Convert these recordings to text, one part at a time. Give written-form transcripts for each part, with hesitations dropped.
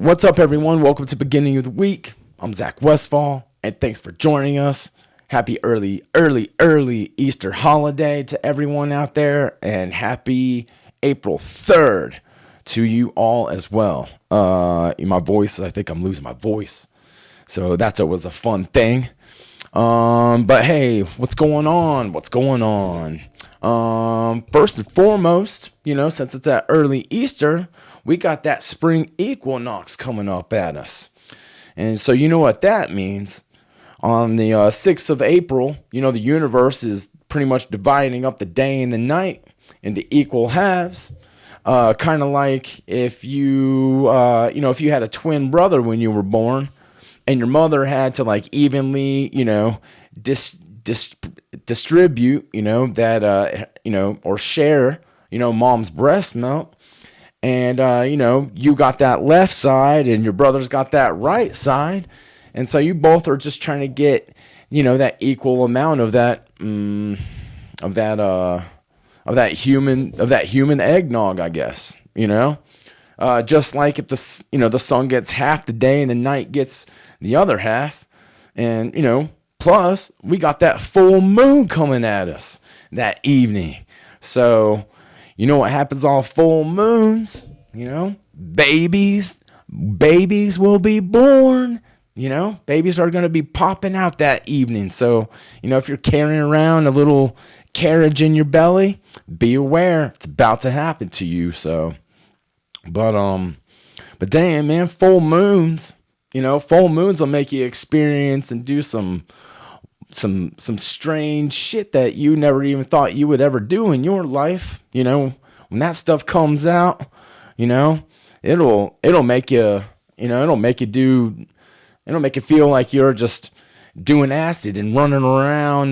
What's up, everyone? Welcome to beginning of the week. I'm Zach Westfall, and thanks for joining us. Happy early Easter holiday to everyone out there, and happy April 3rd to you all as well. My voice, I think I'm losing my voice, so that's always a fun thing. But hey, what's going on? First and foremost, since it's that early Easter, we got that spring equinox coming up at us. And so you know what that means. On the 6th of April, the universe is pretty much dividing up the day and the night into equal halves. Kind of like if you had a twin brother when you were born, and your mother had to like evenly, distribute, that, or share, mom's breast milk. And, you got that left side and your brother's got that right side. And so you both are just trying to get, that equal amount of that human eggnog, I guess, just like if the sun gets half the day and the night gets the other half. And, plus we got that full moon coming at us that evening. So, what happens on full moons? Babies will be born. Babies are going to be popping out that evening. So, if you're carrying around a little carriage in your belly, be aware it's about to happen to you. So, but damn, man, full moons will make you experience and do some strange shit that you never even thought you would ever do in your life. When that stuff comes out, it'll make you feel like you're just doing acid and running around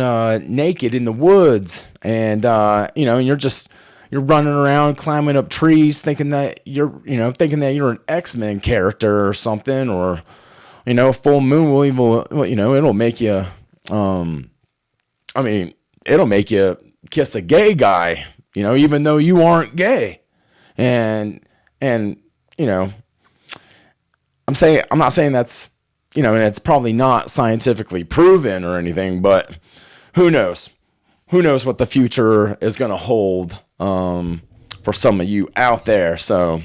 naked in the woods, and you're running around climbing up trees thinking that you're an X-Men character or something, or full moon will even, it'll make you it'll make you kiss a gay guy, even though you aren't gay. And I'm not saying that's, and it's probably not scientifically proven or anything, but who knows what the future is going to hold, for some of you out there. So,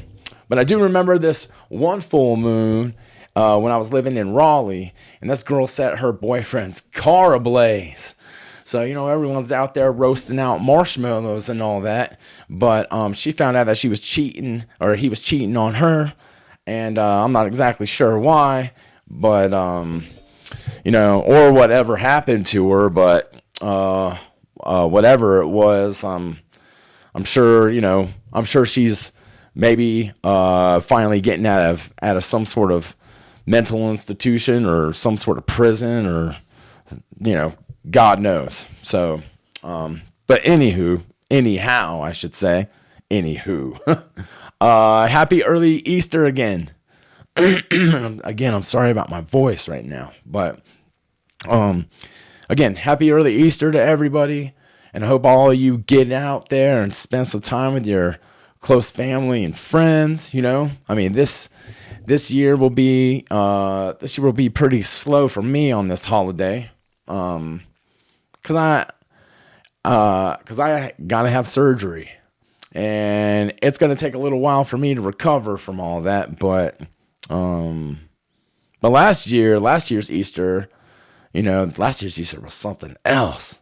but I do remember this one full moon, when I was living in Raleigh, and this girl set her boyfriend's car ablaze. So, everyone's out there roasting out marshmallows and all that. But she found out that she was cheating, or he was cheating on her. And I'm not exactly sure why, but, or whatever happened to her. But whatever it was, I'm sure she's maybe finally getting out of some sort of mental institution or some sort of prison, or God knows. So but anyhow, I should say, happy early Easter again. Again, I'm sorry about my voice right now, but again, happy early Easter to everybody, and I hope all of you get out there and spend some time with your close family and friends. This year will be pretty slow for me on this holiday, because I gotta have surgery, and it's gonna take a little while for me to recover from all that. But last year's Easter, was something else.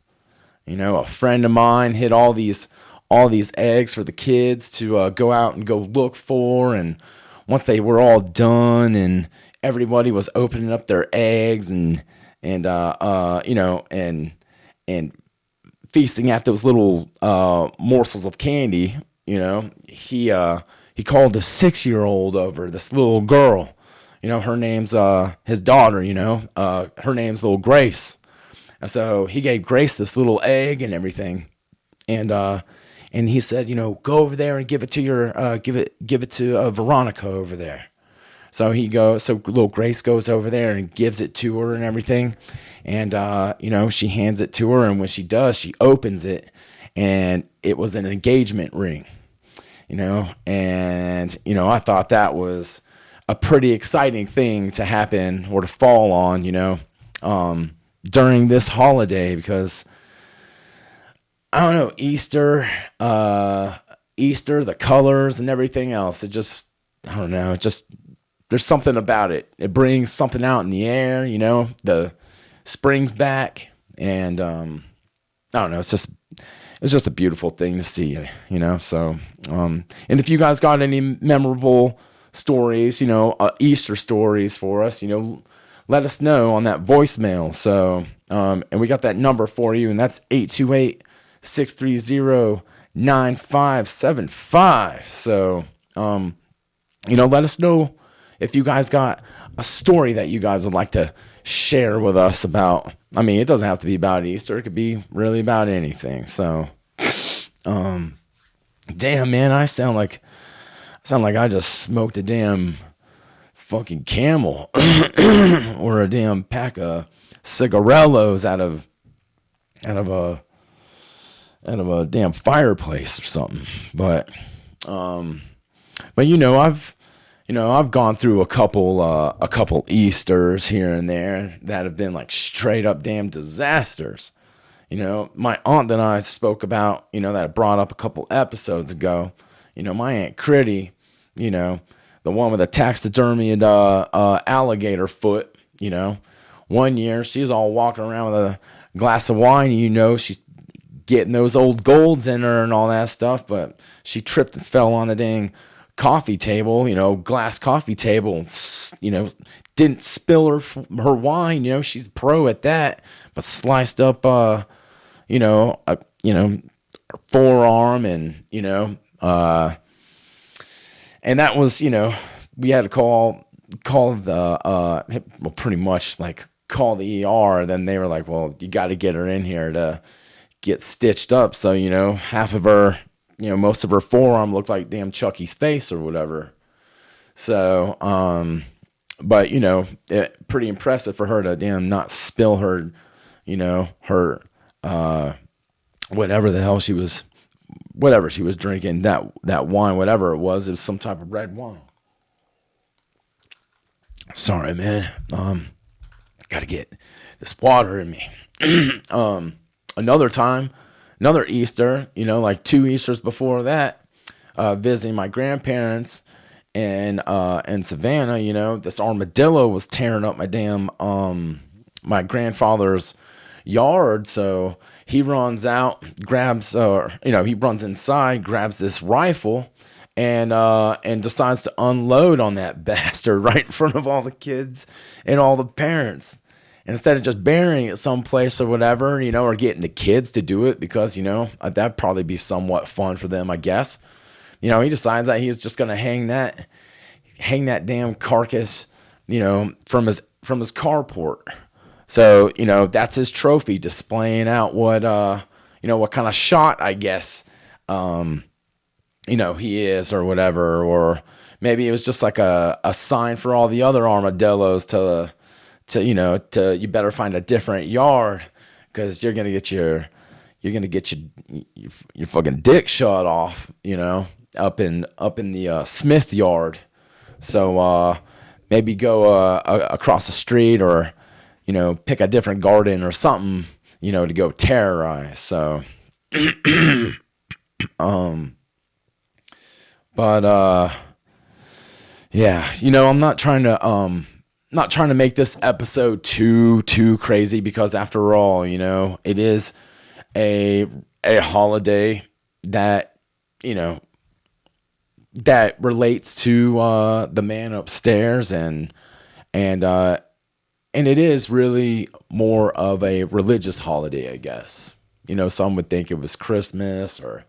A friend of mine hid all these eggs for the kids to go out and go look for, and once they were all done and everybody was opening up their eggs and feasting at those little morsels of candy, he called a 6-year-old over, this little girl. Her name's his daughter. Her name's little Grace. And so he gave Grace this little egg and everything, and he said, go over there and give it to your give it to Veronica over there. So little Grace goes over there and gives it to her and everything. And, she hands it to her. And when she does, she opens it, and it was an engagement ring, and, I thought that was a pretty exciting thing to happen or to fall on, during this holiday, because I don't know, Easter, the colors and everything else. It just, I don't know. It just, there's something about it. It brings something out in the air, the spring's back, and, I don't know. It's just a beautiful thing to see, so, and if you guys got any memorable stories, Easter stories for us, let us know on that voicemail. So, and we got that number for you, and that's 828-630-9575. So, let us know if you guys got a story that you guys would like to share with us about. I mean, it doesn't have to be about Easter. It could be really about anything. So, damn, man, I sound like I just smoked a damn fucking Camel or a damn pack of cigarellos out of a damn fireplace or something. But I've gone through a couple Easters here and there that have been like straight up damn disasters. My aunt that I spoke about, that I brought up a couple episodes ago, my Aunt Critty, the one with the taxidermy and alligator foot, one year she's all walking around with a glass of wine, she's getting those old golds in her and all that stuff, but she tripped and fell on a dang coffee table, glass coffee table, didn't spill her wine, she's pro at that, but sliced up, her forearm and, and that was, we had to call the, pretty much like call the ER. Then they were like, well, you got to get her in here to get stitched up. So, half of her, most of her forearm looked like damn Chucky's face or whatever. So, but, pretty impressive for her to damn not spill her, her, whatever she was drinking, that wine, whatever it was some type of red wine. Sorry, man. Gotta get this water in me. Another Easter, like 2 Easters before that, visiting my grandparents and Savannah, this armadillo was tearing up my damn, my grandfather's yard. So he runs out, grabs, he runs inside, grabs this rifle and decides to unload on that bastard right in front of all the kids and all the parents. And instead of just burying it someplace or whatever, or getting the kids to do it because, that'd probably be somewhat fun for them, I guess. He decides that he's just going to hang that damn carcass, from his carport. So, that's his trophy, displaying out what kind of shot, I guess, he is or whatever. Or maybe it was just like a sign for all the other armadillos to you better find a different yard because you're going to get your fucking dick shot off, up in the Smith yard. So, maybe go across the street or, pick a different garden or something, to go terrorize. So, but, yeah, I'm not trying to make this episode too crazy because after all, it is a holiday that, that relates to, the man upstairs and it is really more of a religious holiday, I guess. Some would think it was Christmas or,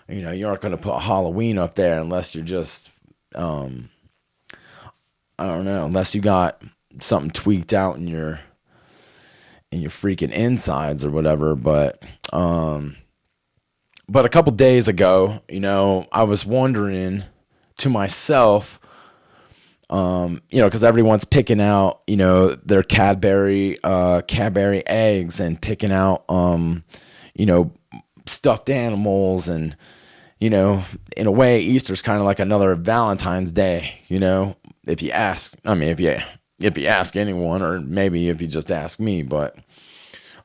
you aren't going to put Halloween up there unless you're just, I don't know, unless you got something tweaked out in your freaking insides or whatever. But a couple days ago, I was wondering to myself, because everyone's picking out, their Cadbury eggs and picking out, stuffed animals and, in a way, Easter's kind of like another Valentine's Day, if you ask, I mean, if you ask anyone, or maybe if you just ask me, but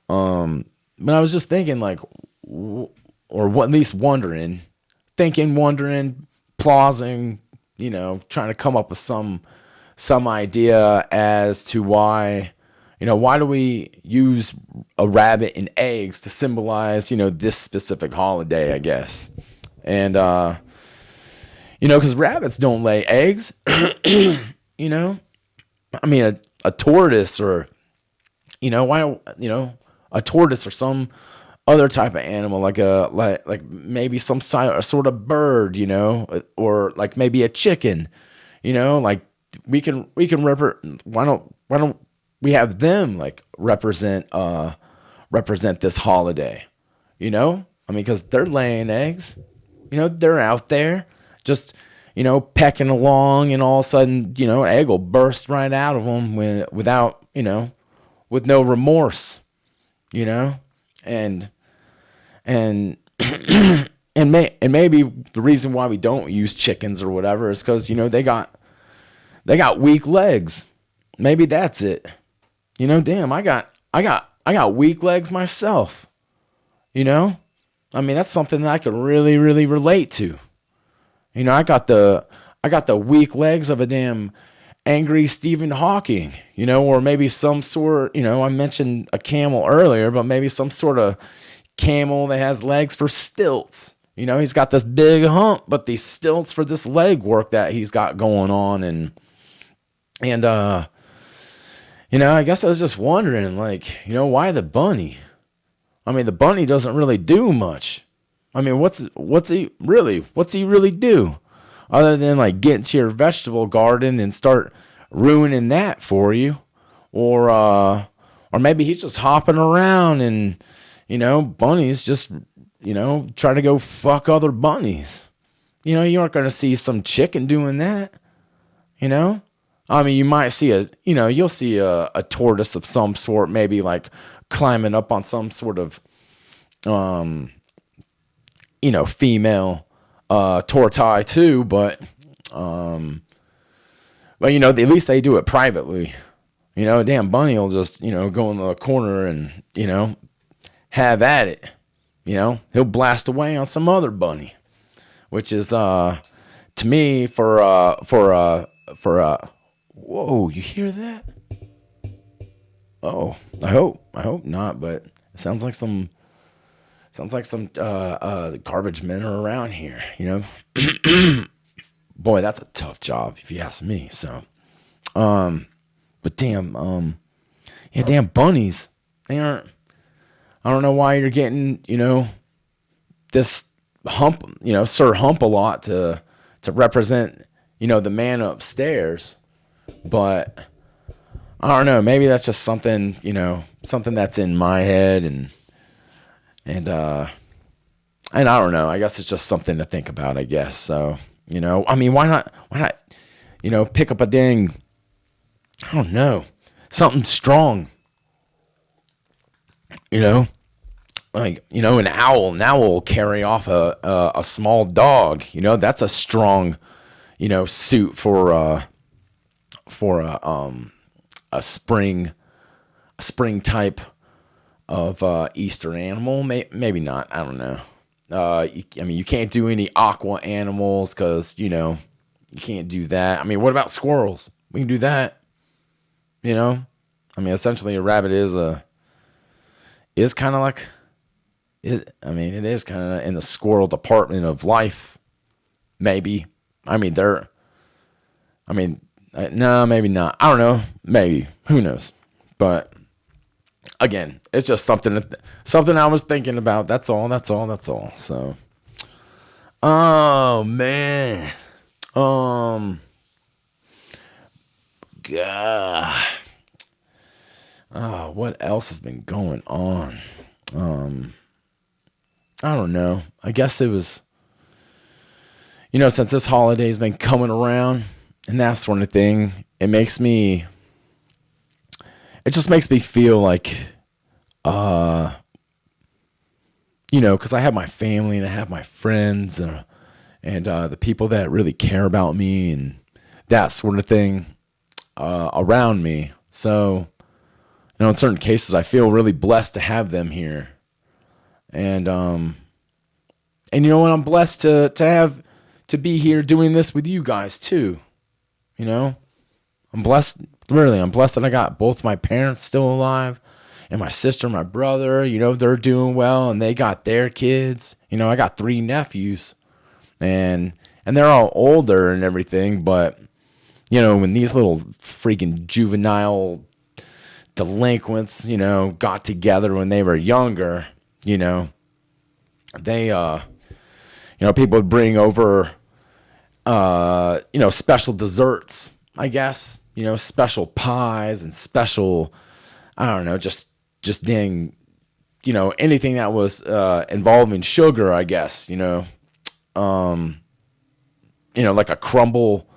I was just thinking, like, or what, at least wondering, plotting, trying to come up with some idea as to why do we use a rabbit and eggs to symbolize, this specific holiday, I guess. And, because rabbits don't lay eggs, I mean, a tortoise or, a tortoise or some other type of animal, like maybe some sort of bird, or like maybe a chicken, like we can why don't we have them like represent this holiday, I mean, because they're laying eggs, they're out there just, pecking along, and all of a sudden, an egg will burst right out of them without, with no remorse, and and maybe the reason why we don't use chickens or whatever is because they got weak legs. Maybe that's it. Damn, I got weak legs myself. I mean, that's something that I could really, really relate to. I got the weak legs of a damn angry Stephen Hawking, or maybe some sort, I mentioned a camel earlier, but maybe some sort of camel that has legs for stilts. He's got this big hump, but these stilts for this leg work that he's got going on. And I guess I was just wondering, like, why the bunny? I mean, the bunny doesn't really do much. I mean, what's he really do? Other than like get into your vegetable garden and start ruining that for you. Or maybe he's just hopping around and, bunnies just, try to go fuck other bunnies. You aren't going to see some chicken doing that, I mean, you might see you'll see a tortoise of some sort, maybe like climbing up on some sort of, female tortoise too, but at least they do it privately. A damn bunny will just, go in the corner and, have at it. He'll blast away on some other bunny, which is, to me, for whoa, you hear that? Oh, I hope not, but it sounds like some garbage men are around here, Boy, that's a tough job if you ask me. So, but damn, yeah, damn bunnies. They aren't. I don't know why you're getting, this hump, Sir Hump-a-Lot to represent, the man upstairs. But I don't know. Maybe that's just something, something that's in my head, and I don't know. I guess it's just something to think about, I guess. So, I mean, why not, pick up a dang, I don't know, something strong, like, an owl. An owl will carry off a small dog, that's a strong, suit for a spring type of Easter animal. Maybe not. I don't know. I mean, you can't do any aqua animals because, you can't do that. I mean, what about squirrels? We can do that. I mean, essentially a rabbit is kind of like, it is kind of in the squirrel department of life. Maybe. I mean, no, maybe not. I don't know. Maybe. Who knows? But again, it's just something I was thinking about. That's all. So, oh man, God. Oh, what else has been going on? I don't know. I guess it was, since this holiday's been coming around and that sort of thing, it just makes me feel like, because I have my family and I have my friends and the people that really care about me and that sort of thing around me. So, in certain cases, I feel really blessed to have them here. And you know what? I'm blessed to be here doing this with you guys too. You know, I'm blessed. Really, I'm blessed that I got both my parents still alive, and my sister, my brother. They're doing well, and they got their kids. I got 3 nephews, and they're all older and everything. But when these little freaking juvenile delinquents, got together when they were younger, they people would bring over special desserts, I guess, special pies and special, I don't know, just dang, anything that was involving sugar, I guess, like a crumble.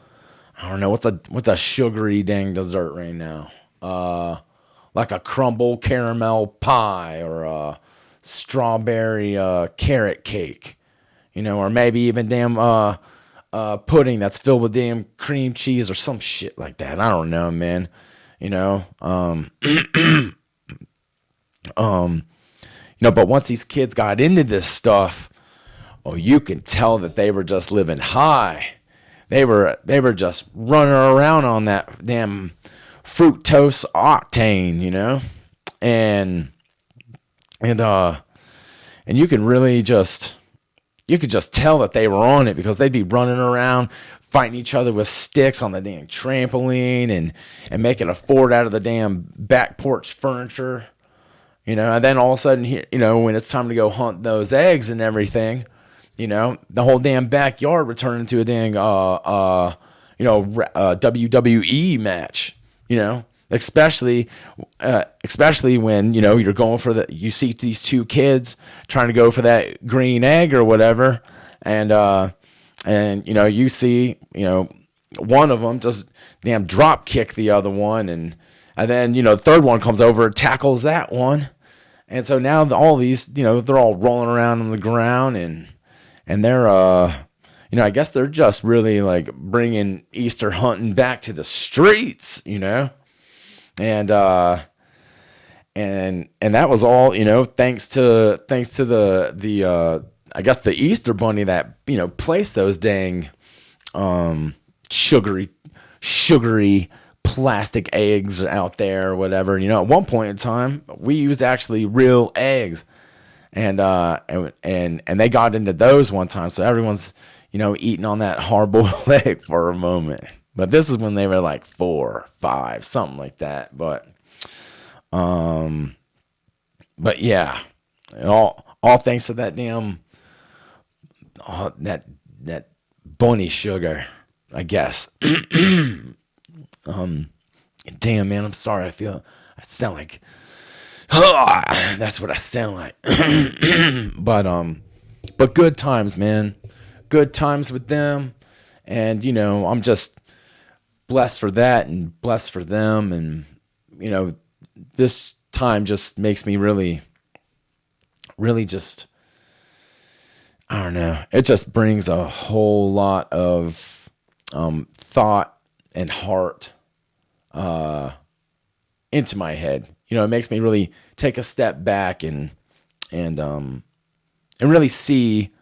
I don't know what's a sugary dang dessert right now. Like a crumble caramel pie or a strawberry carrot cake, or maybe even damn pudding that's filled with damn cream cheese or some shit like that. I don't know, man. But once these kids got into this stuff, you can tell that they were just living high. They were just running around on that damn fructose octane, and you can really you could just tell that they were on it, because they'd be running around fighting each other with sticks on the damn trampoline and making a fort out of the damn back porch furniture, and then all of a sudden, when it's time to go hunt those eggs and everything, the whole damn backyard would turn into a dang WWE match, especially when you're going for you see these 2 kids trying to go for that green egg or whatever, and you see one of them just damn drop kick the other one, and then the third one comes over and tackles that one, and so now all these they're all rolling around on the ground, and they're I guess they're just really like bringing Easter hunting back to the streets, and that was all, thanks to the I guess the Easter bunny that placed those dang sugary plastic eggs out there or whatever. At one point in time, we used actually real eggs, and they got into those one time, so everyone's eating on that hard-boiled egg for a moment. But this is when they were like 4, 5, something like that. But yeah, all thanks to that damn that bunny sugar, I guess. Damn, man, I'm sorry. I sound like that's what I sound like. But good times, man. Good times with them, and I'm just blessed for that and blessed for them, and this time just makes me really just, I don't know, it just brings a whole lot of thought and heart into my head. It makes me really take a step back and really see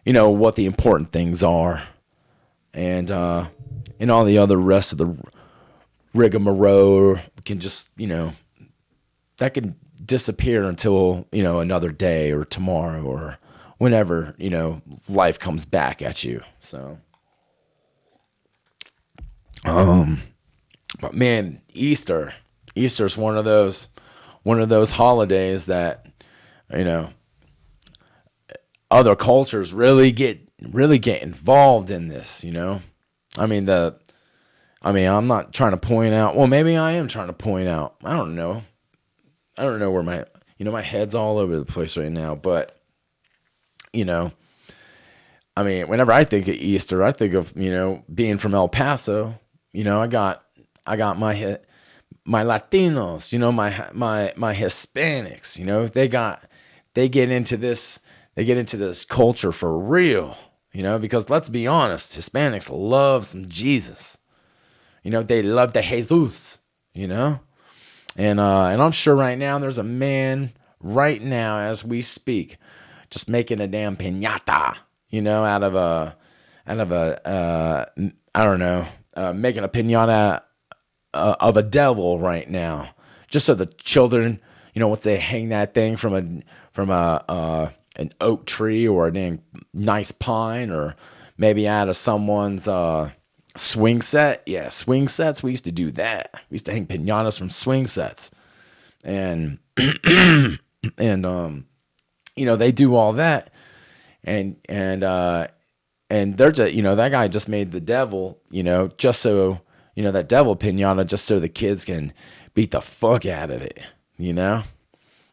what the important things are, and all the other rest of the rigmarole can just, that can disappear until, another day or tomorrow or whenever, life comes back at you. So, but man, Easter's one of those holidays that, other cultures really get involved in this, I'm not trying to point out, well, maybe I am trying to point out, I don't know where my head's all over the place right now, but, whenever I think of Easter, I think of, being from El Paso, I got my Latinos, my Hispanics, they get into this culture for real, because let's be honest, Hispanics love some Jesus, They love the Jesus, you know? And I'm sure right now there's a man right now as we speak, just making a damn piñata, out of I don't know, making a piñata of a devil right now, just so the children, once they hang that thing from an oak tree or a dang nice pine, or maybe out of someone's swing set. Yeah, swing sets. We used to do that. We used to hang piñatas from swing sets, and and they do all that, and they're just, that guy just made the devil, just so, that devil piñata, just so the kids can beat the fuck out of it,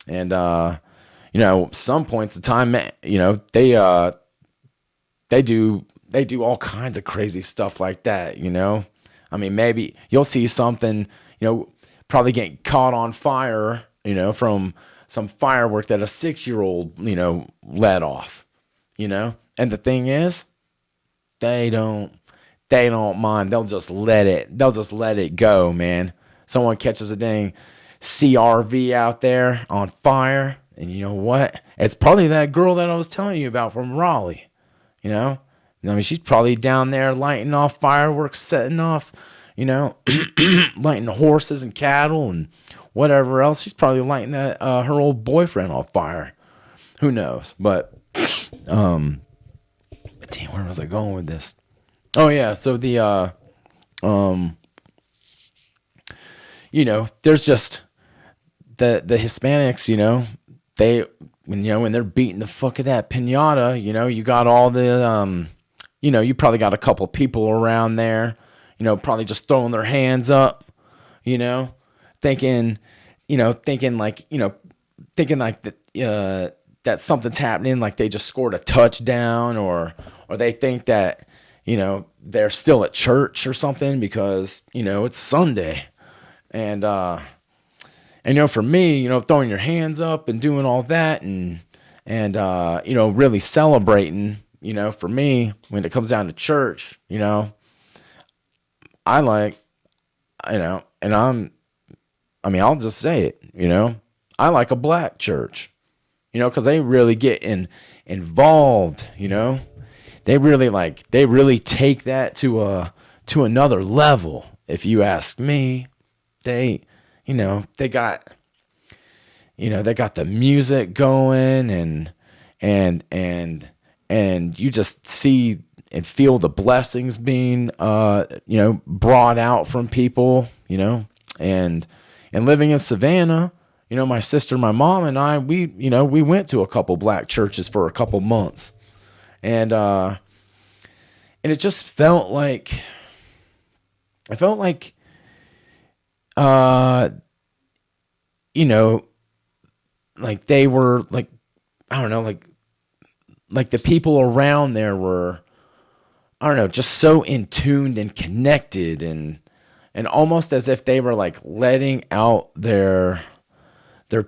and some points of time, they do all kinds of crazy stuff like that, I mean, maybe you'll see something, probably getting caught on fire, from some firework that a 6-year-old, let off, and the thing is, they don't mind. They'll just let it go, man. Someone catches a dang CRV out there on fire, and you know what? It's probably that girl that I was telling you about from Raleigh. I mean, she's probably down there lighting off fireworks, setting off, lighting horses and cattle and whatever else. She's probably lighting that her old boyfriend on fire. Who knows? But damn, where was I going with this? Oh yeah, so the there's just the Hispanics, when they're beating the fuck of that piñata, you got all the you probably got a couple people around there, probably just throwing their hands up, thinking like that something's happening, like they just scored a touchdown, or they think that, they're still at church or something because, it's Sunday. And for me, throwing your hands up and doing all that and really celebrating, for me, when it comes down to church, I like, and I'll just say it, I like a black church, because they really get involved, They really take that to another level. If you ask me, they got the music going, and you just see and feel the blessings being brought out from people, and living in Savannah, my sister, my mom, and I, we went to a couple black churches for a couple months. And it just felt like, like they were like, I don't know, like the people around there were, I don't know, just so in tuned and connected, and almost as if they were like letting out their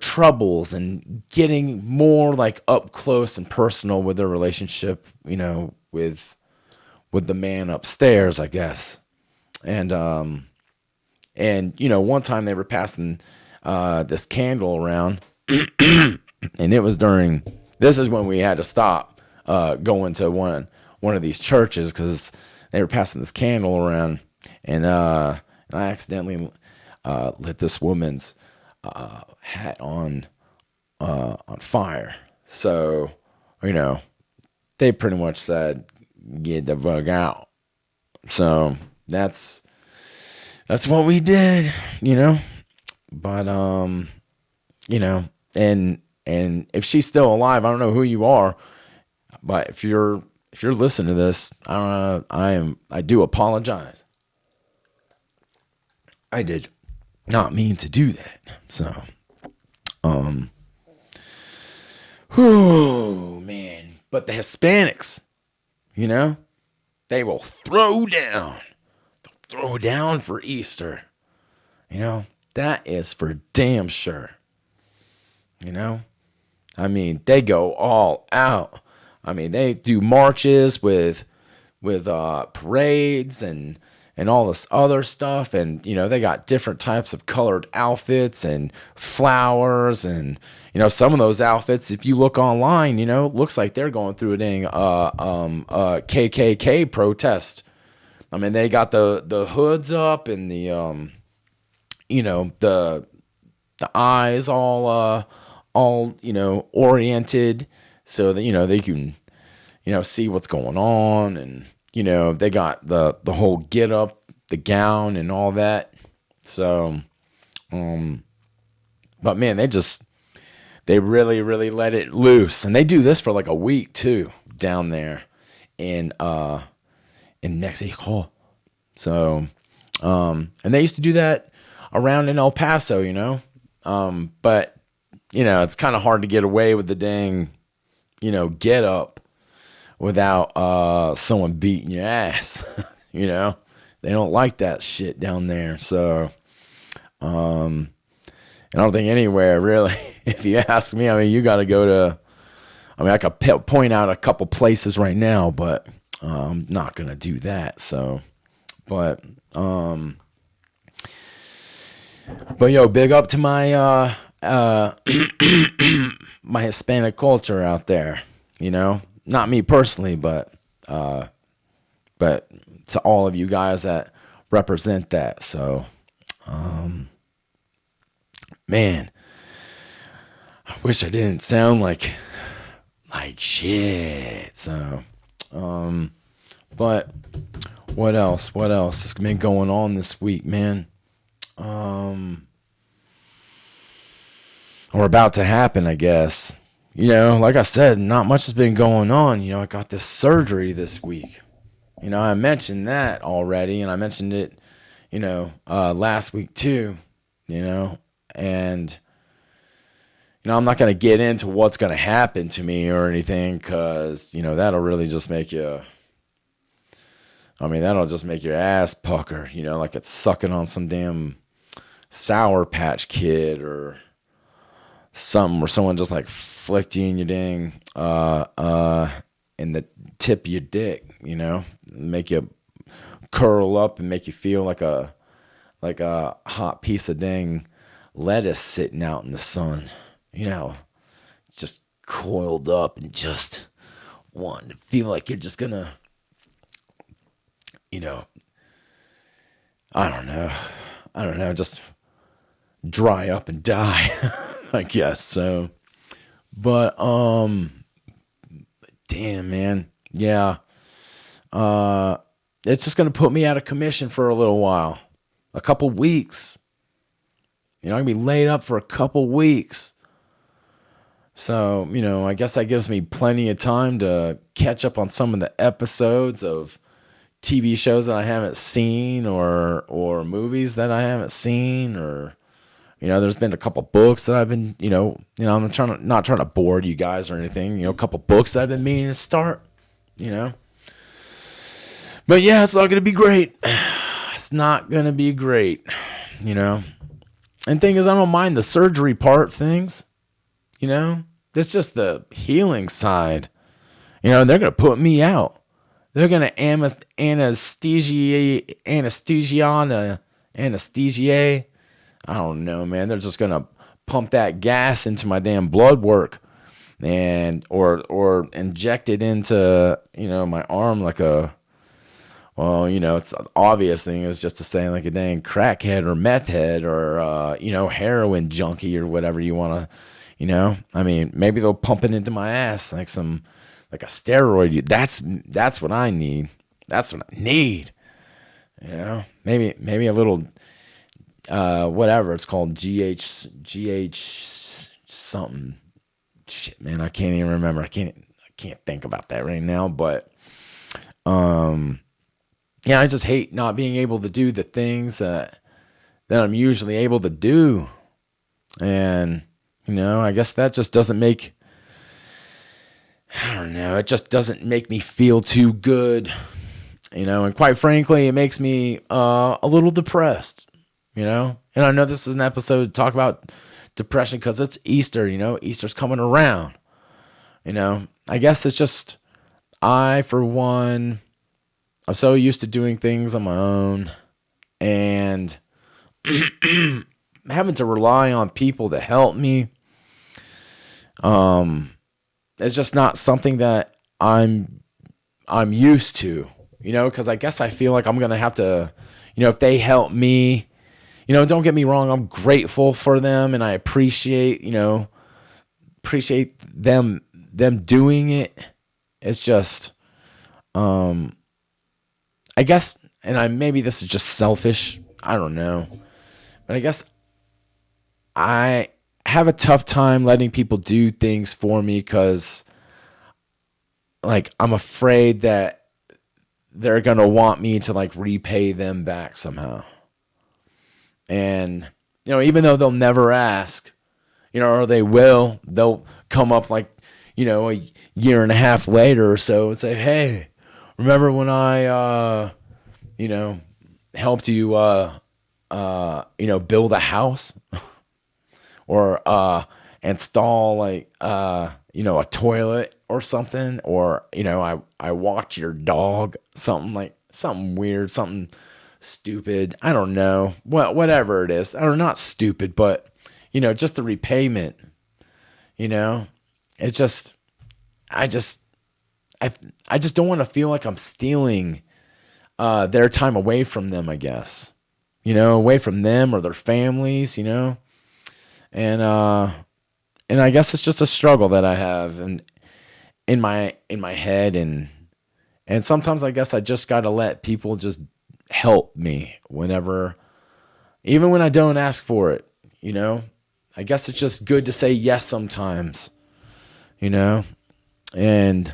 troubles and getting more like up close and personal with their relationship, with the man upstairs, I guess. And one time they were passing this candle around, and it was this is when we had to stop going to one of these churches, because they were passing this candle around, and I accidentally lit this woman's hat on fire. So, they pretty much said, "Get the fuck out." So that's what we did, But and if she's still alive, I don't know who you are, but if you're listening to this, I do apologize. I did not mean to do that. So, oh man. But the Hispanics, they will throw down. They'll throw down for Easter. That is for damn sure. I mean, they go all out. I mean, they do marches with parades and and all this other stuff. And, they got different types of colored outfits and flowers. And, some of those outfits, if you look online, looks like they're going through a dang KKK protest. I mean, they got the hoods up and the eyes all oriented so that, they can, see what's going on. And, they got the whole get up, the gown and all that. So, but man, they really, really let it loose. And they do this for like a week too, down there in Mexico. So, and they used to do that around in El Paso, but it's kind of hard to get away with the dang, get up without someone beating your ass. They don't like that shit down there. So I don't think anywhere really, if you ask me. I mean, you got to go to, I could point out a couple places right now, but I'm not gonna do that. So but yo, big up to my my Hispanic culture out there. Not me personally, but to all of you guys that represent that. So, man, I wish I didn't sound like shit. So, but what else has been going on this week, man? Or about to happen, I guess. Like I said, not much has been going on. I got this surgery this week. I mentioned that already, and I mentioned it, last week too, and, I'm not going to get into what's going to happen to me or anything, because, that'll really just make you, that'll just make your ass pucker, like it's sucking on some damn Sour Patch Kid or something, where someone just like flicked you in your dang in the tip of your dick, make you curl up and make you feel like a hot piece of dang lettuce sitting out in the sun, just coiled up and just wanting to feel like you're just gonna, I don't know, just dry up and die. I guess so. But damn, man, yeah, it's just gonna put me out of commission for a little while, a couple weeks. I'm gonna be laid up for a couple weeks. So, I guess that gives me plenty of time to catch up on some of the episodes of TV shows that I haven't seen, or movies that I haven't seen, or there's been a couple books that I've been, I'm not trying to bore you guys or anything, a couple books that I've been meaning to start, But yeah, it's not going to be great. It's not going to be great, And thing is, I don't mind the surgery part of things, It's just the healing side, They're going to put me out. They're going to anesthesia. I don't know, man. They're just gonna pump that gas into my damn blood work, and or inject it into my arm like a, it's the obvious thing is just to say like a dang crackhead or meth head or heroin junkie or whatever you want to, maybe they'll pump it into my ass like a steroid. That's what I need. That's what I need. Maybe a little. Whatever it's called, GH something. Shit, man, I can't even remember. I can't think about that right now. But yeah, I just hate not being able to do the things that I'm usually able to do, and I guess that just doesn't make. I don't know. It just doesn't make me feel too good, And quite frankly, it makes me a little depressed. And I know this is an episode to talk about depression because it's Easter, Easter's coming around, I guess it's just, I, for one, I'm so used to doing things on my own and having to rely on people to help me. It's just not something that I'm used to, because I guess I feel like I'm gonna have to, if they help me, don't get me wrong, I'm grateful for them and I appreciate them doing it. It's just, I guess, and maybe this is just selfish. I don't know, but I guess I have a tough time letting people do things for me because, like, I'm afraid that they're going to want me to, like, repay them back somehow. And, even though they'll never ask, or they'll come up like, a year and a half later or so and say, hey, remember when I, helped you, build a house or install like, a toilet or something, or, I walked your dog, something weird, something stupid. I don't know. Well, whatever it is. Or not stupid, but, just the repayment, it's just, I just don't want to feel like I'm stealing their time away from them, I guess. Away from them or their families, And I guess it's just a struggle that I have and in my head, and sometimes I guess I just got to let people just help me even when I don't ask for it, I guess it's just good to say yes sometimes, and and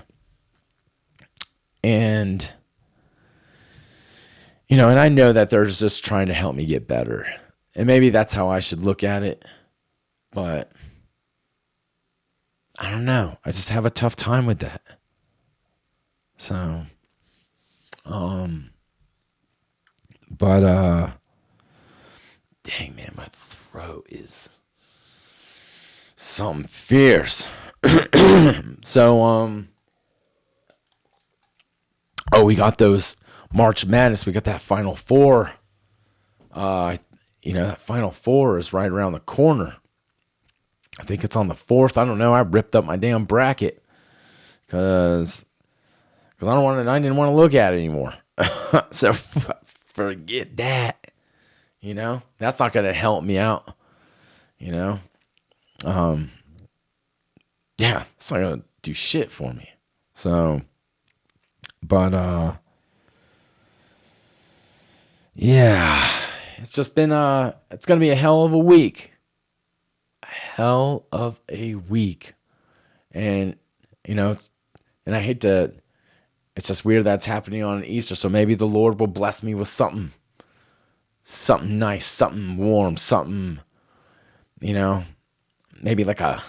and I know that they're just trying to help me get better. And maybe that's how I should look at it. But I don't know. I just have a tough time with that. So, dang man, my throat is something fierce. So, we got those March Madness. We got that Final Four. That Final Four is right around the corner. I think it's on the 4th. I don't know. I ripped up my damn bracket because I didn't want to look at it anymore. So forget that. That's not going to help me out. Yeah, it's not going to do shit for me. So, but yeah, it's just been it's going to be a hell of a week. Hell of a week. And and I hate to, it's just weird that's happening on Easter, so maybe the Lord will bless me with something nice, something warm, something, maybe like a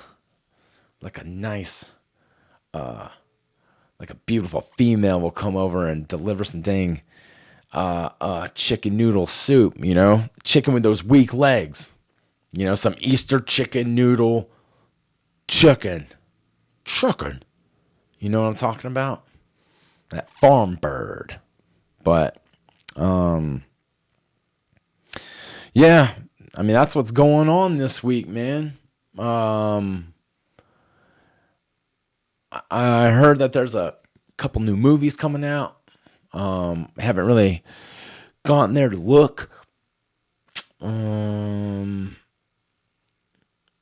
nice like a beautiful female will come over and deliver some dang chicken noodle soup, chicken with those weak legs. Some Easter chicken noodle chicken. You know what I'm talking about? That farm bird. But, yeah, I mean, that's what's going on this week, man. I heard that there's a couple new movies coming out. I haven't really gotten there to look.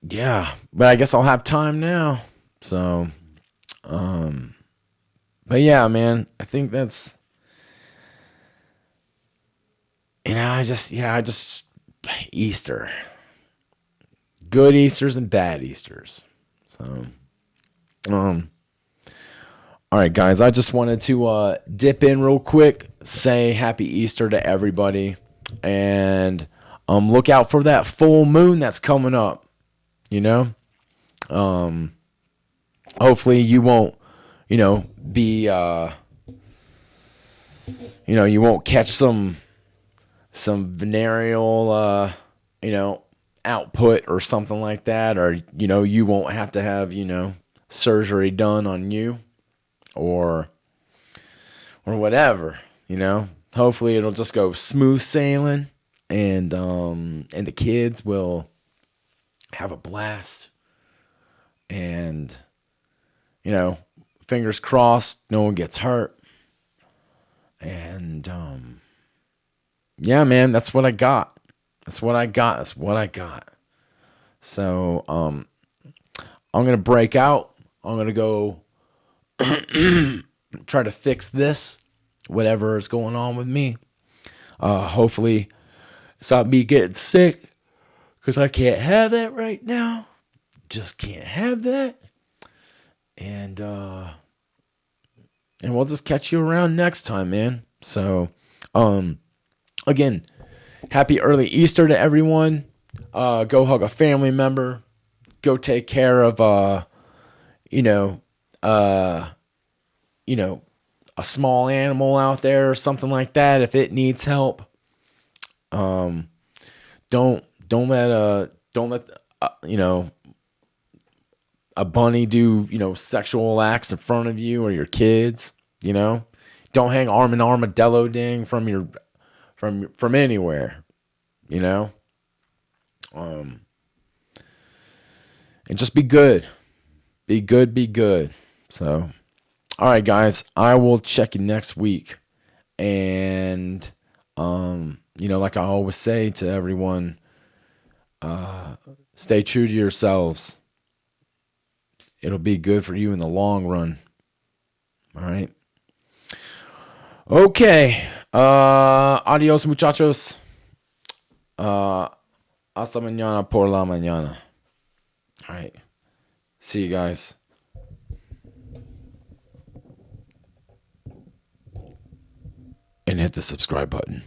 Yeah, but I guess I'll have time now. So, but yeah, man, I think that's, I just, Easter. Good Easters and bad Easters. So, all right, guys, I just wanted to dip in real quick, say happy Easter to everybody, and look out for that full moon that's coming up. Hopefully you won't, be, you won't catch some venereal, output or something like that, or, you won't have to have, surgery done on you or whatever, You know, hopefully it'll just go smooth sailing, and the kids will have a blast. And you know, fingers crossed, no one gets hurt. And yeah, man, that's what I got. That's what I got. That's what I got. So I'm gonna break out. I'm gonna go try to fix this, whatever is going on with me. Hopefully, it's not me getting sick, because I can't have that right now. Just can't have that. And we'll just catch you around next time, man. So, again, happy early Easter to everyone. Go hug a family member. Go take care of you know, a small animal out there or something like that if it needs help. Don't let a bunny do sexual acts in front of you or your kids. Don't hang arm in armadillo ding from anywhere. And just be good. Be good. So, all right, guys, I will check you next week. And, like I always say to everyone, stay true to yourselves. It'll be good for you in the long run. All right. Okay. Adios, muchachos. Hasta mañana por la mañana. All right. See you guys. And hit the subscribe button.